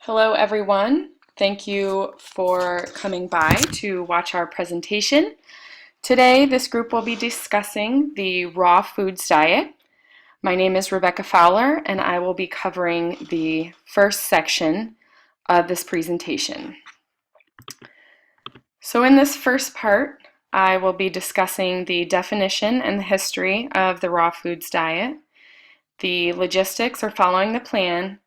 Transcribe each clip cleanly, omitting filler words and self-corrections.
Hello everyone. Thank you for coming by to watch our presentation. Today this group will be discussing the raw foods diet. My name is Rebecca Fowler and I will be covering the first section of this presentation. So in this first part, I will be discussing the definition and the history of the raw foods diet, the logistics or following the plan,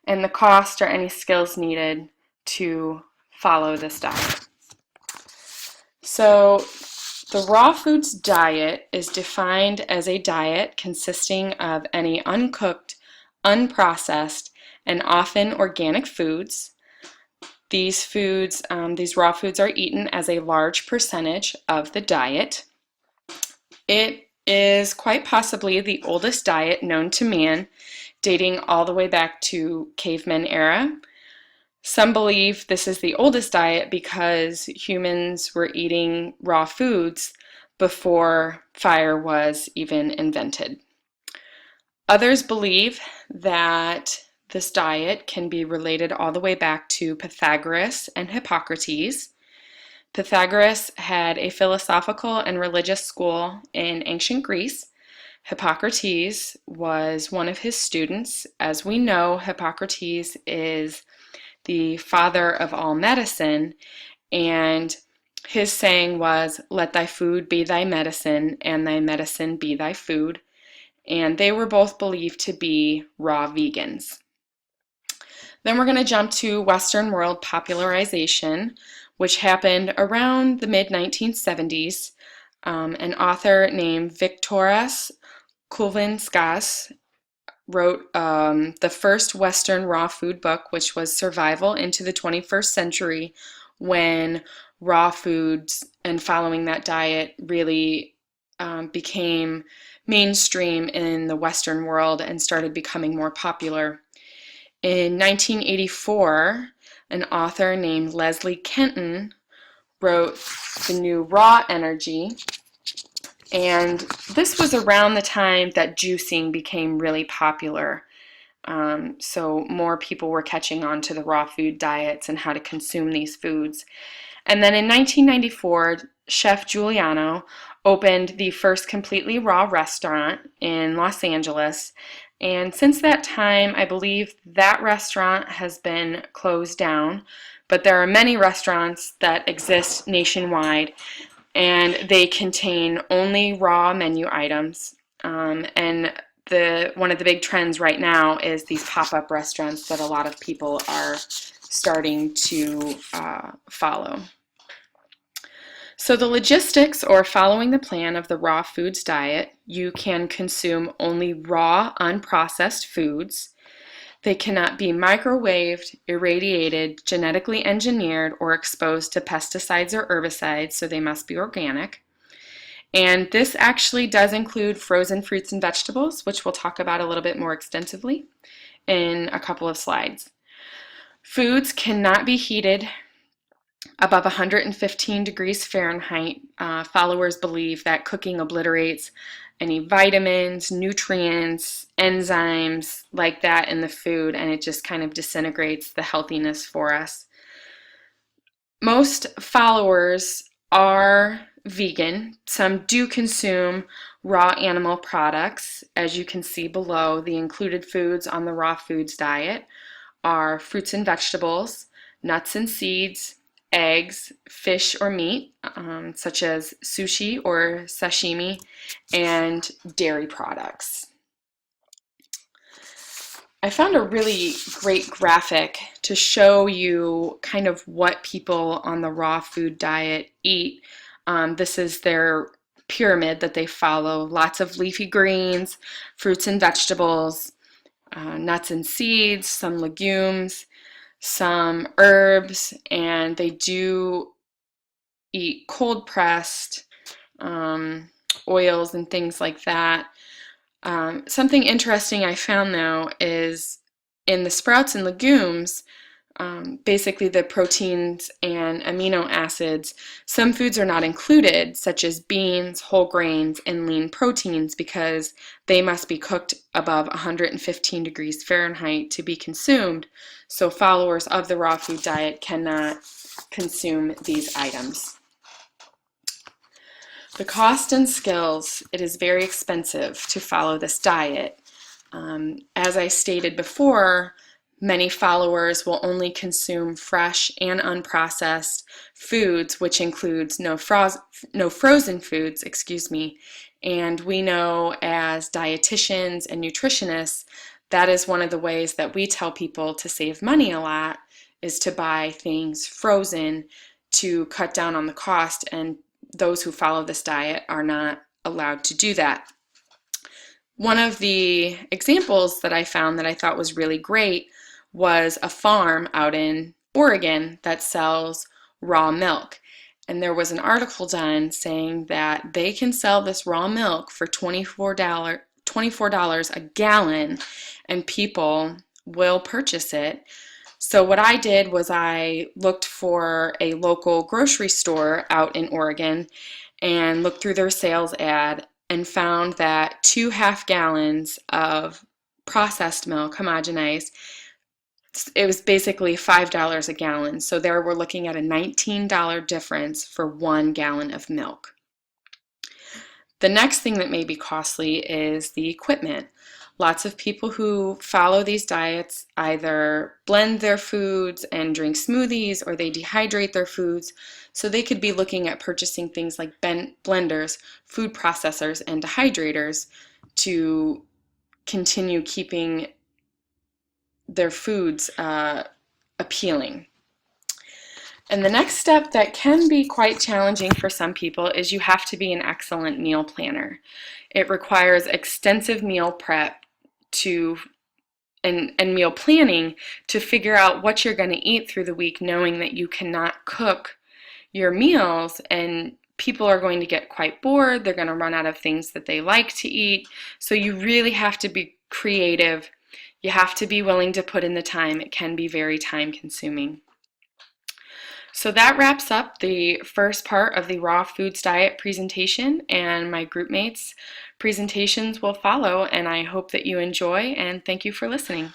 and the cost or any skills needed to follow this diet. So the raw foods diet is defined as a diet consisting of any uncooked, unprocessed, and often organic foods. These raw foods are eaten as a large percentage of the diet. It is quite possibly the oldest diet known to man, dating all the way back to caveman era. Some believe this is the oldest diet because humans were eating raw foods before fire was even invented. Others believe that this diet can be related all the way back to Pythagoras and Hippocrates. Pythagoras had a philosophical and religious school in ancient Greece. Hippocrates was one of his students. As we know, Hippocrates is the father of all medicine, and his saying was, "Let thy food be thy medicine, and thy medicine be thy food." And they were both believed to be raw vegans. Then we're going to jump to Western world popularization, which happened around the mid-1970s. An author named Viktoras Kulvinskas wrote the first Western raw food book, which was Survival into the 21st Century, when raw foods and following that diet really became mainstream in the Western world and started becoming more popular. In 1984, an author named Leslie Kenton wrote The New Raw Energy, and this was around the time that juicing became really popular. So more people were catching on to the raw food diets and how to consume these foods. And then in 1994, Chef Giuliano opened the first completely raw restaurant in Los Angeles. And since that time, I believe that restaurant has been closed down, but there are many restaurants that exist nationwide, and they contain only raw menu items. And one of the big trends right now is these pop-up restaurants that a lot of people are starting to follow. So the logistics, or following the plan of the raw foods diet, you can consume only raw, unprocessed foods. They cannot be microwaved, irradiated, genetically engineered, or exposed to pesticides or herbicides, so they must be organic. And this actually does include frozen fruits and vegetables, which we'll talk about a little bit more extensively in a couple of slides. Foods cannot be heated above 115 degrees Fahrenheit. Followers believe that cooking obliterates any vitamins, nutrients, enzymes like that in the food, and it just kind of disintegrates the healthiness for us. Most followers are vegan. Some do consume raw animal products. As you can see below, the included foods on the raw foods diet are fruits and vegetables, nuts and seeds, eggs, fish or meat, such as sushi or sashimi, and dairy products. I found a really great graphic to show you kind of what people on the raw food diet eat. This is their pyramid that they follow. Lots of leafy greens, fruits and vegetables, nuts and seeds, some legumes, some herbs, and they do eat cold pressed oils and things like that. Something interesting I found though is in the sprouts and legumes, basically the proteins and amino acids. Some foods are not included, such as beans, whole grains, and lean proteins, because they must be cooked above 115 degrees Fahrenheit to be consumed, so followers of the raw food diet cannot consume these items. The cost and skills: it is very expensive to follow this diet. As I stated before, many followers will only consume fresh and unprocessed foods, which includes no frozen foods, and we know as dietitians and nutritionists, that is one of the ways that we tell people to save money a lot, is to buy things frozen to cut down on the cost, and those who follow this diet are not allowed to do that. One of the examples that I found that I thought was really great was a farm out in Oregon that sells raw milk. And there was an article done saying that they can sell this raw milk for $24 a gallon, and people will purchase it. So what I did was I looked for a local grocery store out in Oregon and looked through their sales ad and found that 2 half gallons of processed milk, homogenized, it was basically $5 a gallon. So there we're looking at a $19 difference for 1 gallon of milk. The next thing that may be costly is the equipment. Lots of people who follow these diets either blend their foods and drink smoothies, or they dehydrate their foods. So they could be looking at purchasing things like blenders, food processors, and dehydrators to continue keeping their foods appealing. And the next step that can be quite challenging for some people is you have to be an excellent meal planner. It requires extensive meal prep and meal planning to figure out what you're going to eat through the week, knowing that you cannot cook your meals, and people are going to get quite bored. They're going to run out of things that they like to eat. So you really have to be creative. You have to be willing to put in the time. It can be very time consuming. So that wraps up the first part of the Raw Foods Diet presentation, and my group mates' presentations will follow, and I hope that you enjoy, and thank you for listening.